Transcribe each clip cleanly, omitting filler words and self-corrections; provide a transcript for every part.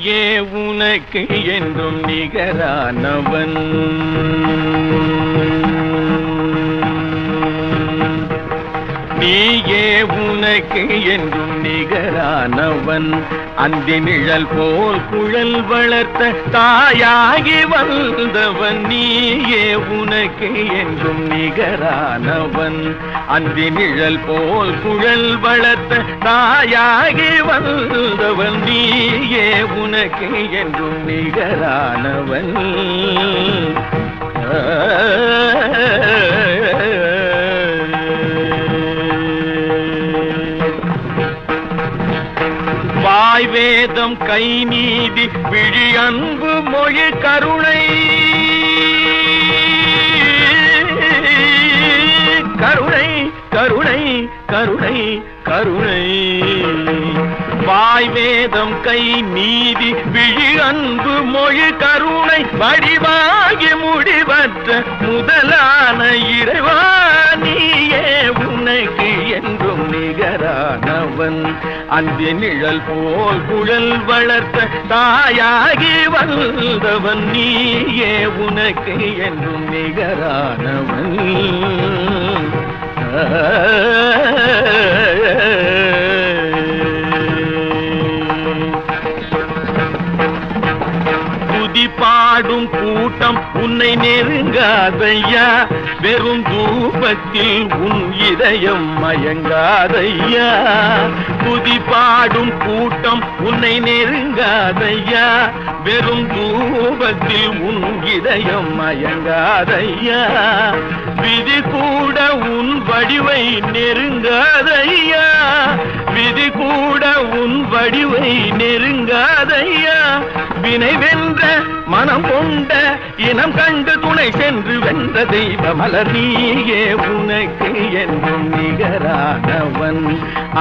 நீயே உனக்கு என்றும் நிகரானவன். நீயே உனக்கு என்றும் நிகரானவன். அந்தி நிழல் போல் குழல் வளர்த்த தாயாகி வந்தவன். நீயே உனக்கு என்றும் நிகரானவன். அந்தி நிழல் போல் குழல் வளர்த்த தாயாகி வந்தவன். நீயே உனக்கு என்றும் நிகரானவன். வாய் வேதம் கை நீதி விழி அன்பு மொழி கருணை. கருணை கருணை கருணை கருணை. வாய் வேதம் கை நீதி விழி அன்பு மொழி கருணை. வடிவாகி முடிவற்ற முதலான இறைவா நீயே உனக்கு என்றும் நிகரானவன். அந்தி நிழல் போல் குழல் வளர்த்த தாயாகி வந்தவன். நீயே உனக்கு என்றும் நிகரானவன். துதி பாடும் கூட்டம் உன்னை நெருங்காதையா. வெறும் தூபத்தில் உன் இதயம் மயங்காதையா. துதி பாடும் கூட்டம் உன்னை நெருங்காதையா. வெறும் தூபத்தில் உன் இதயம் மயங்காதையா. விதி கூட உன் வடிவை நெருங்காதையா. விதி கூட உன் வடிவை நெருங்காதையா. வினை வென்ற மனம் கொண்ட இனம் கண்டு துணை சென்று வென்ற தெய்வ மலர். நீயே உனக்கு என்றும் நிகரானவன்.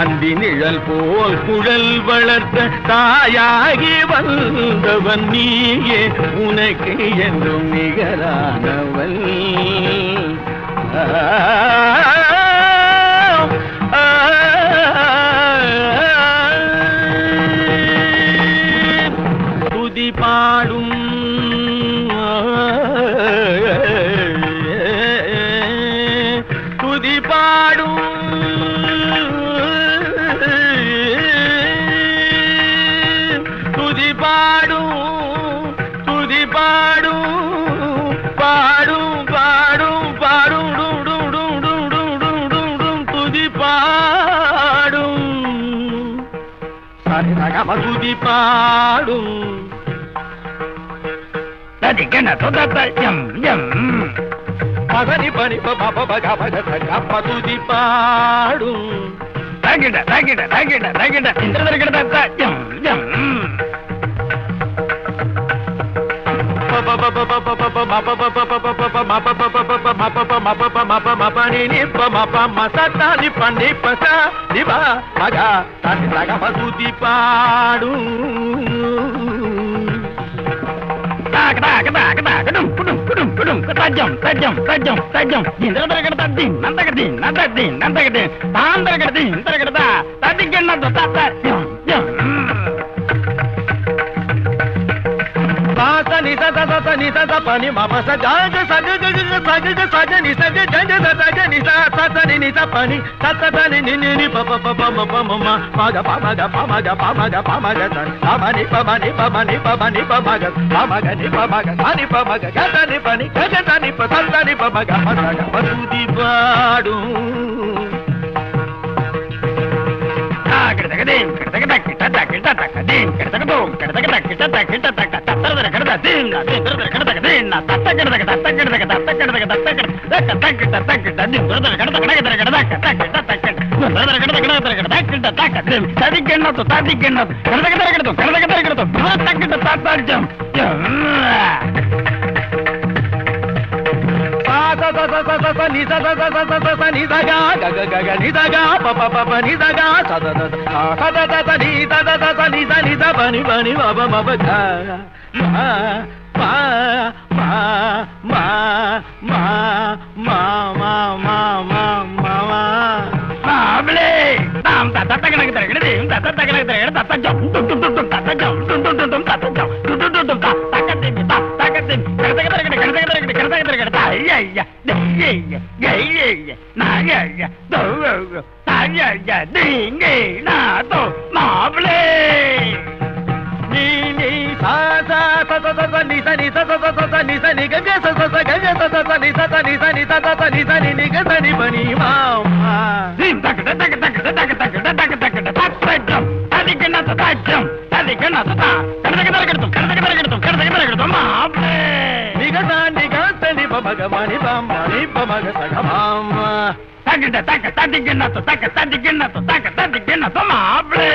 அந்தி நிழல் போல் குழல் வளர்த்த தாயாகி வந்தவன். நீயே உனக்கு என்றும் நிகரானவன். துதி பாடும் துதி பாடும் துதி பாடும் துதி பாடும் பாடும் பாடும் பாடும் துதி பாடும் துதி பாடும். பகனி பனி பக துதி பாடும். துதி பாடும். pani mama sa ja ja sa ja ni sa ja ja ni sa sa ni sa pani sa sa ni ni pa pa pa ma pa ma ma ga pa ma ga pa ma ga pa ma ga pa ma ga sa ma ni pa ma ni pa ma ni pa ma ni pa ma ga pa ma ga ni pa ma ga sa ni pa ma ga ga sa ni pa ni ga ga sa ni pa sa ni pa ma ga pa sa ga pa tu di paadu ni sa sa ni sa ga ga ga ga ni sa ga pa pa pa ni sa ga sa sa sa ni sa ni sa pa ni ma pa ma pa ga ma pa ma ma ma ma ma ma ma ma ma able tam ta ta ta ga ga ga ta ta ta ga ga ta ta jum tum tum tum ta ta jum tum tum tum ta భగవాని బామ్మని బమగ సగమామ తగిట తగ తదిగిన్నత తగ తదిగిన్నత తగ తదిగిన్నత మాబ్లే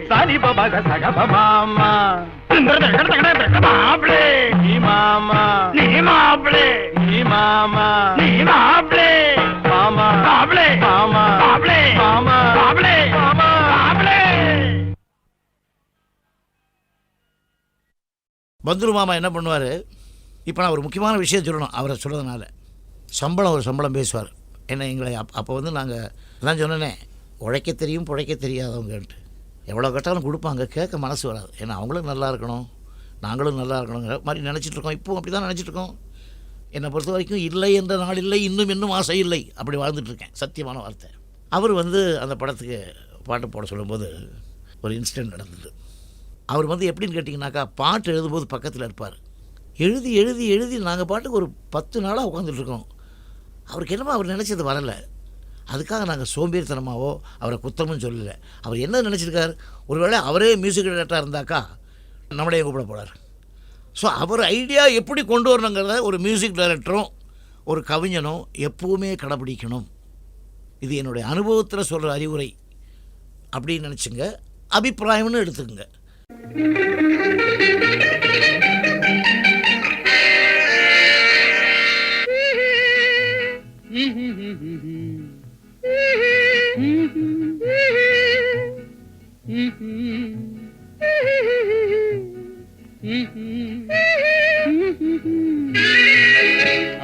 సాని బమగ సగమామ మాబ్లే నీ మామ నీ మాబ్లే నీ మామ నీ మాబ్లే మామ మాబ్లే మామ మాబ్లే మామ మాబ్లే మామ మాబ్లే. பந்துரு மாமா என்ன பண்ணுவார்? இப்போ நான் ஒரு முக்கியமான விஷயம் சொல்லணும் அவரை சொல்கிறதுனால. ஒரு சம்பளம் பேசுவார். என்ன எங்களை அப்போ வந்து நாங்கள் எல்லாம் சொன்னேனே, உழைக்க தெரியும் பிழைக்க தெரியாதவங்கன்ட்டு. எவ்வளோ கட்டாலும் கொடுப்பாங்க, கேட்க மனசு வராது. ஏன்னா அவங்களும் நல்லா இருக்கணும், நாங்களும் நல்லா இருக்கணுங்கிற மாதிரி நினச்சிட்ருக்கோம். இப்போவும் அப்படி தான் நினச்சிட்ருக்கோம். என்னை பொறுத்த வரைக்கும் இல்லை என்ற நாள் இல்லை, இன்னும் ஆசை இல்லை, அப்படி வாழ்ந்துட்டுருக்கேன். சத்தியமான வார்த்தை. அவர் வந்து அந்த படத்துக்கு பாட்டு போட சொல்லும்போது ஒரு இன்சிடெண்ட் நடந்தது. அவர் வந்து எப்படின்னு கேட்டிங்கனாக்கா, பாட்டு எழுதும்போது பக்கத்தில் இருப்பார். எழுதி எழுதி எழுதி நாங்கள் பாட்டுக்கு ஒரு 10 நாளாக உட்காந்துட்ருக்கோம். அவருக்கு என்னமோ அவர் நினச்சது வரலை. அதுக்காக நாங்கள் சோம்பேறித்தனமாவோ அவரை குத்தமும் சொல்லலை. அவர் என்ன நினச்சிருக்கார், ஒருவேளை அவரே மியூசிக் டைரக்டராக இருந்தாக்கா நம்மளையும் கூப்பிட போகிறார். ஸோ அவர் ஐடியா எப்படி கொண்டு வரணுங்கிறத ஒரு மியூசிக் டைரக்டரும் ஒரு கவிஞனும் எப்போவுமே கடைப்பிடிக்கணும். இது என்னுடைய அனுபவத்தில் சொல்கிற அறிவுரை அப்படின்னு நினச்சிங்க, அபிப்பிராயம்னு எடுத்துக்கங்க.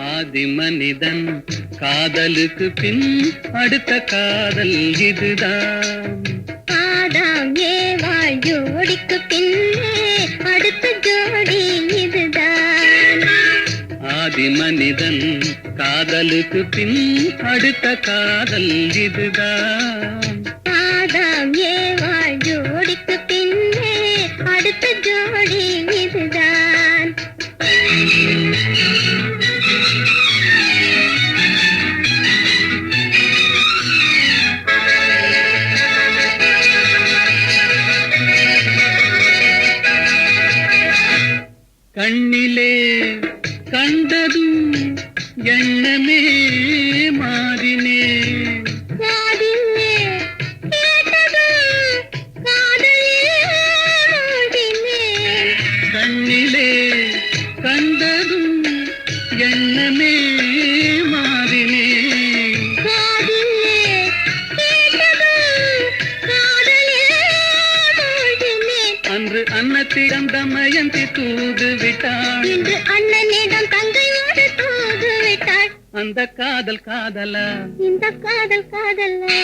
ஆதி மனிதன் காதலுக்கு பின் அடுத்த காதல் இதுதான். ஆதாம் ஏவாள் ஜோடிக்கு பின்னே அடுத்த ஜோடி இதுதான். ஆதி மனிதன் காதலுக்கு பின் அடுத்த காதல் இதுதான். ஆதாம் ஏவாள் ஜோடிக்கு பின்னே அடுத்த ஜோடி இதுதான். கண்ணிலே கண்டதும் எண்ணமே மாறினே. காதிலே கேட்டதும் காதலிலே மூழ்கினேன். கண்ணிலே கண்டதும் எண்ணமே மாறினே. காதிலே கேட்டதும் காதலிலே மூழ்கினேன். அன்று அன்னத்திடம் தமயந்தி தூது விட்டாள், இன்று அண்ணனிடம் தங்கையோடு தூது விட்டாள். அந்த காதல் காதலா, இந்த காதல் காதலா.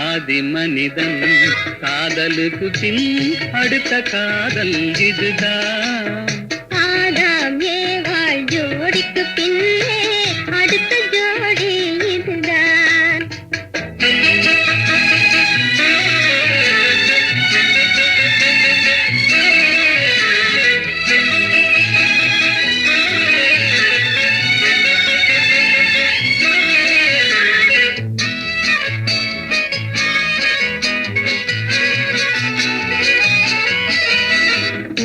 ஆதி மனிதன் காதலுக்கு பின் அடுத்த காதல் இதுதான். ஆதாம் ஏவாள் ஜோடிக்கு பின்னே அடுத்த ஜோடி இதுதான்.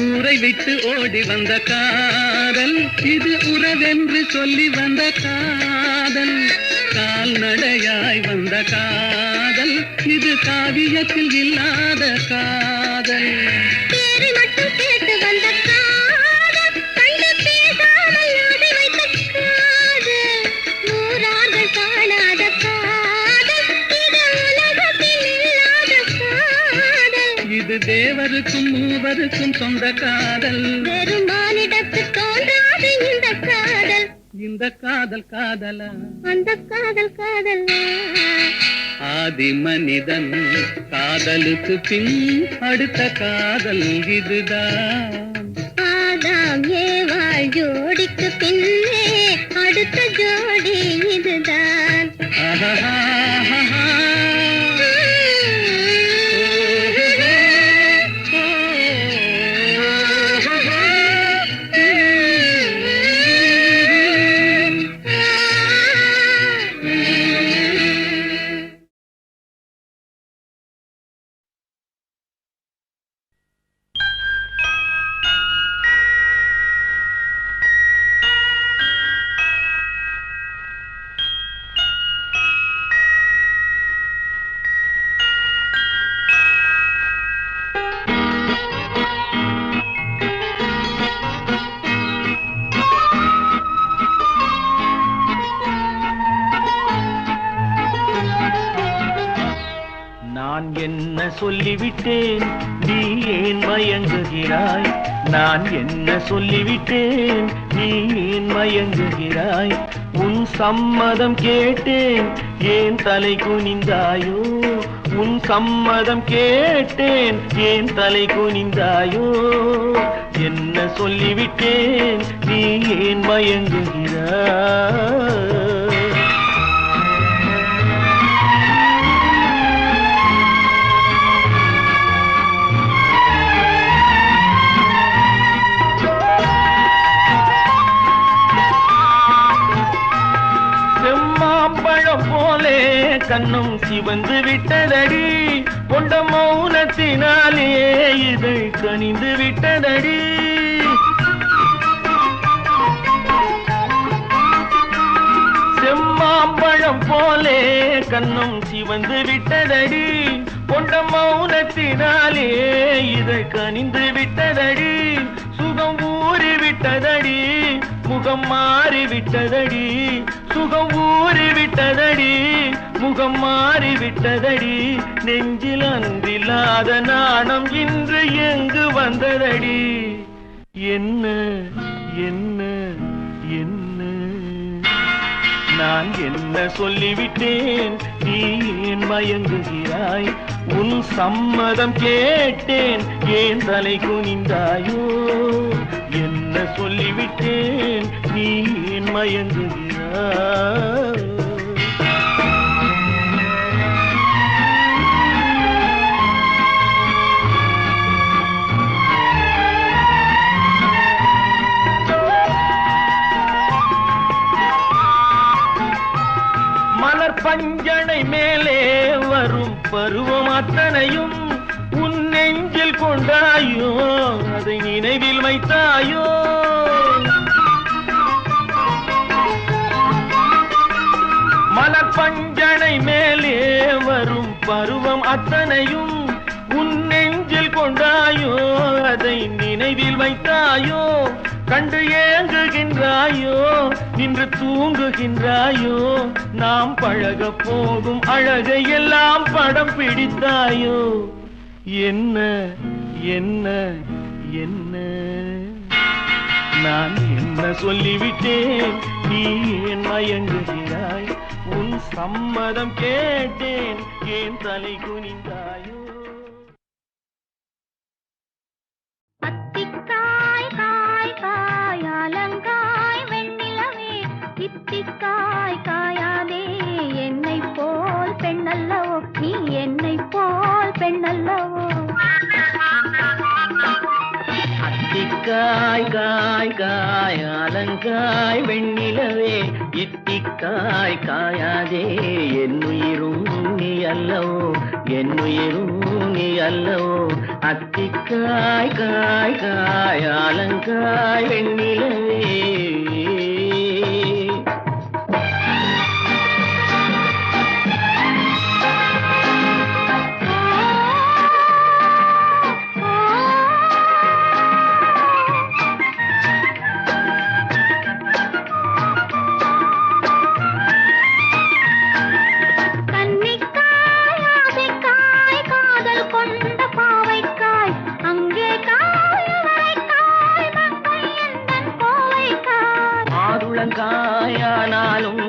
ஊரை விட்டு ஓடி வந்த காதல், இது உறவென்று சொல்லி வந்த காதல். கால்நடையாய் வந்த காதல், இது காவியத்தில் இல்லாத காதல். பேரை மட்டும் கேட்டு வந்த காதல், கண்டு பேசாமல் ஓடி வைத்த காதல். நூறார்கள் காணாத காதல், இது உலகத்தில் இல்லாத காதல். இது தேவருக்கும் மூவருக்கும் சொந்த காதல். வெறும் மானிடத்து தோன்றாது இந்த காதல். இந்த காதல் காதலா, அந்த காதல் காதலா. ஆதி மனிதன் காதலுக்கு பின் அடுத்த காதல் இதுதான். ஆதாம் ஏவாள் ஜோடிக்கு பின்னே சொல்லிவிட்டேன் நீ ஏன் மயங்குகிறாய் நான் என்ன சொல்லிவிட்டேன் நீ ஏன் மயங்குகிறாய் உன் சம்மதம் கேட்டேன் ஏன் தலை குனிந்தாயோ உன் சம்மதம் கேட்டேன் ஏன் தலை குனிந்தாயோ என்ன சொல்லிவிட்டேன் நீ ஏன் மயங்குகிறாய் போலே கண்ணும் சிவந்து விட்டதடி கொண்ட மௌனத்தினாலே இதை கனிந்து விட்டதடி செம்மாம்பழம் போலே கண்ணும் சிவந்து விட்டதடி கொண்ட மௌனத்தினாலே இதை கனிந்து விட்டதடி சுகம் ஊறி விட்டதடி முகம் மாறி விட்டதடி சுகம் ஊறி விட்டதடி முகம் மாறி விட்டதடி நெஞ்சில் அன்றில்லாத நாணம் இன்று எங்கு வந்ததடி என்ன என்ன என்ன நான் என்ன சொல்லிவிட்டேன் நீ ஏன் மயங்குகிறாய் உன் சம்மதம் கேட்டேன் ஏன் தலை குனிந்தாயோ என்ன சொல்லிவிட்டேன் நீ ஏன் மயங்குகிறாய் பஞ்சனை மேலே வரும் பருவம் அத்தனையும் உன் நெஞ்சில் கொண்டாயோ அதை நினைவில் வைத்தாயோ மலர் பஞ்சனை மேலே வரும் பருவம் அத்தனையும் உன் நெஞ்சில் கொண்டாயோ அதை நினைவில் வைத்தாயோ கண்டு ஏங்குகின்றாயோ நின்று தூங்குகின்றாயோ நாம் பழக போகும் அழகை எல்லாம் படம் பிடித்தாயோ என்ன என்ன என்ன நான் என்ன சொல்லிவிட்டேன் நீ ஏன் மயங்குகிறாய் உன் சம்மதம் கேட்டேன் ஏன் தலை குனிந்தாயோ தித்திக்காய் காயாதே என்னை போல் பெண்ணல்லவோ நீ என்னை போல் பெண்ணல்லவோ அத்திக்காய் காய் காய் அலங்காய் வெண்ணிலவே இத்திக்காய் காயாதே என்னுயிரும் நீ அல்லவோ என்னுயிரும் நீ அல்லவோ அத்திக்காய் காய் காய் அலங்காய் வெண்ணிலவே காயானாலும்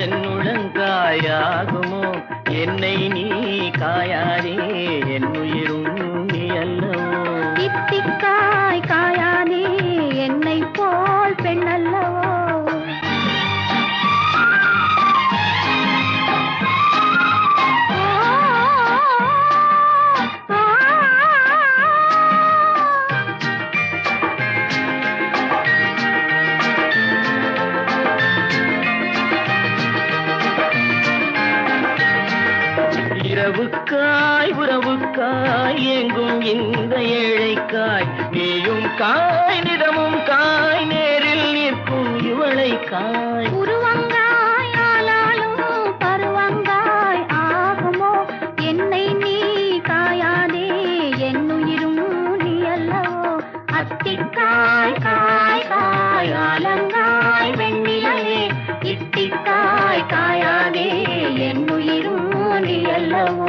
என்னுடங்காயாகுமோ என்னை நீ காயாதே என்னுயிரும் நீ அல்லவோ இத்திக்காய் காயாதே என்னை போல் பெண்ணல்லவோ உறவுக்காய் உறவுக்காய் எங்கும் இந்த ஏழைக்காய் நீயும் காய் நிதமும் காய் நேரில் நிற்கும் இவளை காய் உருவங்காய் ஆளாலும் பருவங்காய் ஆகுமோ என்னை நீ காயாதே என்னுயிரும் நீ அல்லவோ அத்திக்காய் காய் காய் ஆலங்காய் வெண்ணிலவே இத்திக்காய் காயாதே என்னுயிரும் நீ அல்லவோ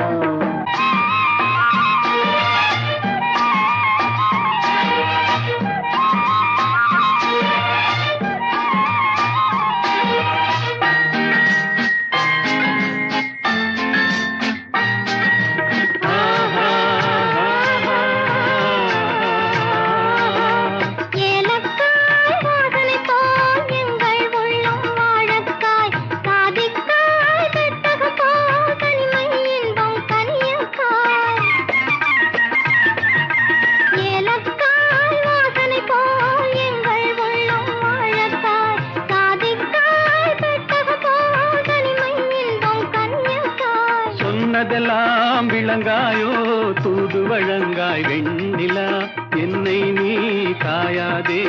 சொன்னதெல்லாம் விளங்காயோ தூது வழங்காய் வெண்ணிலா என்னை நீ காயாதே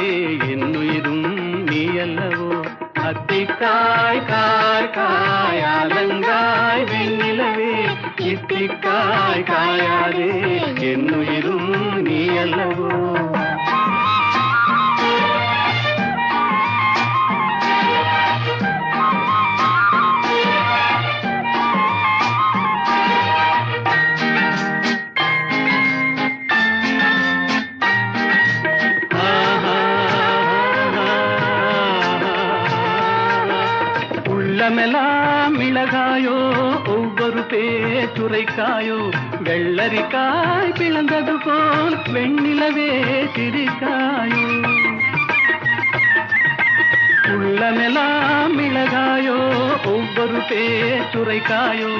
என்னுயிரும் நீ அல்லவோ அத்திக்காய் காய் காயாலங்காய் வெண்ணிலவே இத்திக்காய் காயாதே என்னுயிரும் நீ அல்லவோ உள்ளமெல்லாம் மிளகாயோ ஒவ்வொரு பேச்சுரைக்காயோ வெள்ளரிக்காய் பிளந்தது போல் வெண்ணிலவே சிரிக்காயோ உள்ளமெல்லாம் மிளகாயோ ஒவ்வொரு பேச்சுரைக்காயோ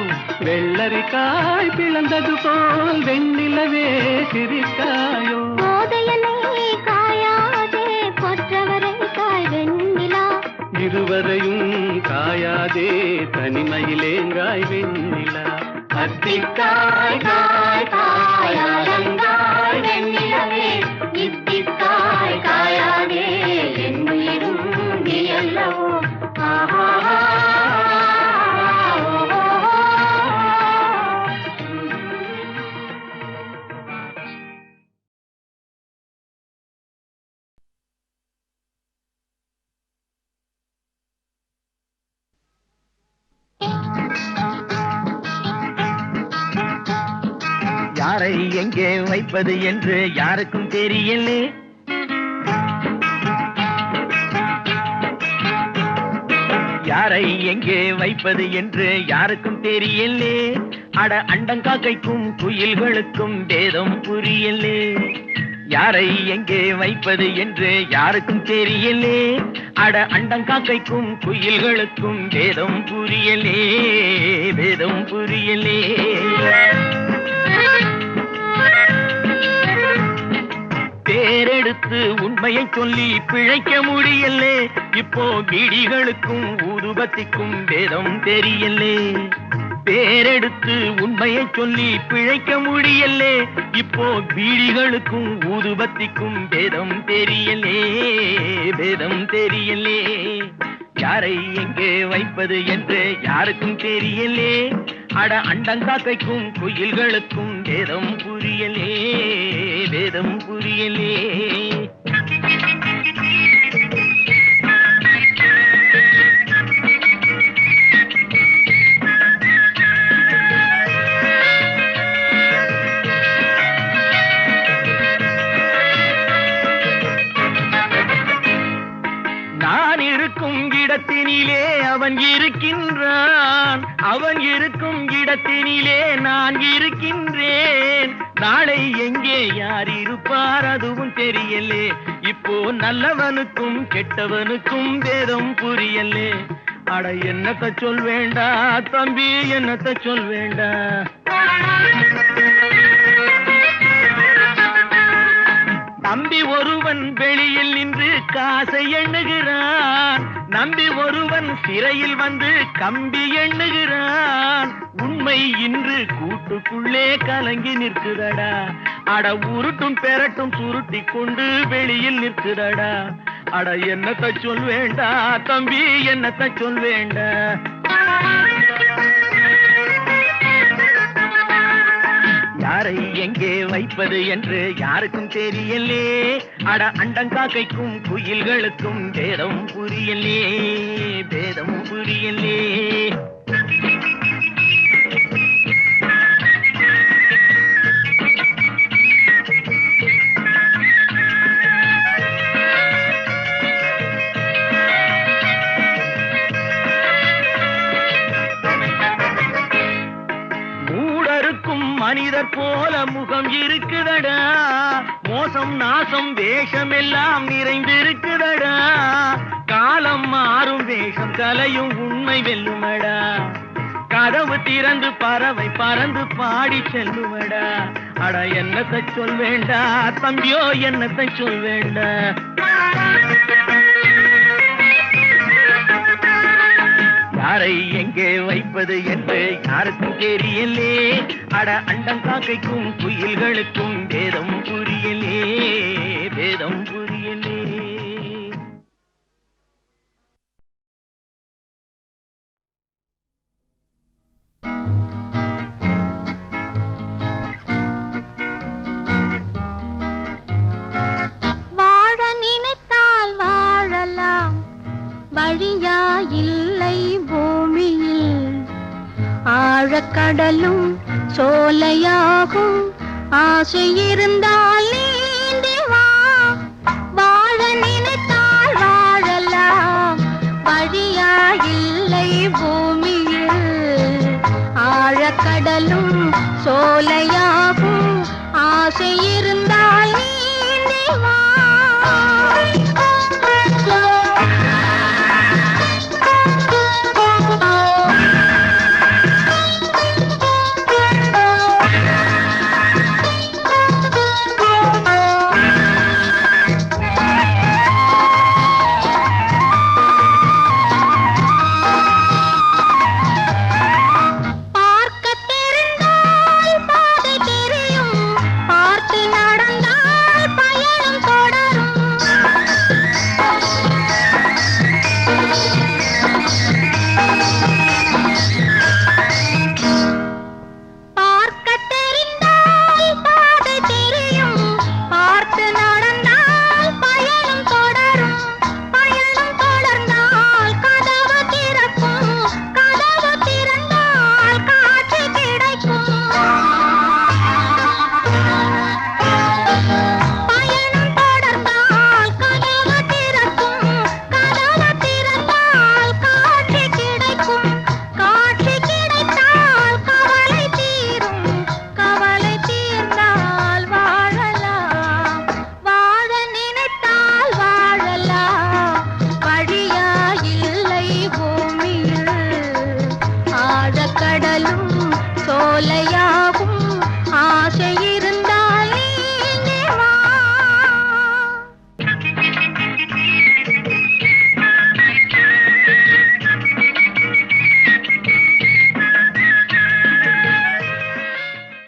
வெள்ளரிக்காய் பிளந்தது போல் வெண்ணிலவே சிரிக்காயோ இருவரையும் காயாதே தனிமையிலேங்காய் வெண்ணிலா அத்திக்காய் காய் காயாலங்காய் வெண்ணிலவே இத்திக்காய் காயாதே என்னுயிரும் நீ அல்லவோ யாரை எங்கே வைப்பது என்று யாருக்கும் தெரியலே யாரை எங்கே வைப்பது என்று யாருக்கும் தெரியலே அட அண்டங்காக்கைக்கும் குயில்களுக்கும் வேதம் புரியலே யாரை எங்கே வைப்பது என்று யாருக்கும் தெரியலே அட அண்டங்காக்கைக்கும் குயில்களுக்கும் வேதம் புரியலே வேதம் புரியலே பேரெடுத்து உண்மையை சொல்லி பிழைக்க முடியலே இப்போ பீடிகளுக்கும் ஊதுபத்திக்கும் வேதம் தெரியலே பேரெடுத்து உண்மையை சொல்லி பிழைக்க முடியலே இப்போ பீடிகளுக்கும் ஊதுபத்திக்கும் வேதம் தெரியலே வேதம் தெரியலே யாரை எங்கே வைப்பது என்று யாருக்கும் தெரியலே அட அண்டங்காக்கைக்கும் குயில்களுக்கும் வேதம் புரியலே வேதம் புரியலே நான் இருக்கும் இடத்தினிலே அவன் இருக்கின்றான் அவன் இருக்கும் இடத்தினிலே நான் இருக்கின்றேன் நாளை எங்கே யார் இருப்பார் அதுவும் தெரியலே இப்போ நல்லவனுக்கும் கெட்டவனுக்கும் வேதம் புரியலே அட என்னத்த சொல் வேண்டா தம்பி என்னத்த சொல் வேண்டா நம்பி ஒருவன் வெளியில் நின்று காசை எண்ணுகிறான் நம்பி ஒருவன் சிறையில் வந்து கம்பி எண்ணுகிறான் உண்மை இன்று கூட்டுக்குள்ளே கலங்கி நிற்குதடா அட உருட்டும் பெரட்டும் சுருட்டி கொண்டு வெளியில் நிற்குதடா அட என்னத்த சொல் வேண்டா தம்பி என்னத்த சொல் வேண்டா யாரை எங்கே வைப்பது என்று யாருக்கும் தெரியலே அட அண்டங்காக்கைக்கும் குயில்களுக்கும் வேதம் புரியலே வேதம் புரியலே மனிதர் போல முகம் இருக்குதடா மோசம் நாசம் வேஷம் எல்லாம் நிறைந்திருக்குதடா காலம் மாறும் வேஷம் கலையும் உண்மை வெல்லுமடா கதவு திறந்து பறவை பறந்து பாடி செல்லுமடா அட என்னத்தை சொல் வேண்டா தம்பியோ என்னத்தை சொல் வேண்டா யாரை எங்கே எங்கே வைப்பது என்று யாருக்கும் தெரியலே. அட அண்டம் காக்கைக்கும் குயில்களுக்கும் வேதம் புரியலே, வேதம் புரியலே. வாழ நினைத்தால் வாழலாம், வழியா இல்லை பூமியில். ஆழக்கடலும் சோலையாகும், ஆசை இருந்தால் நீந்தி வா. வாழ நினைத்தால் வாழலாம், வழியா இல்லை பூமியில். ஆழக்கடலும் சோலையா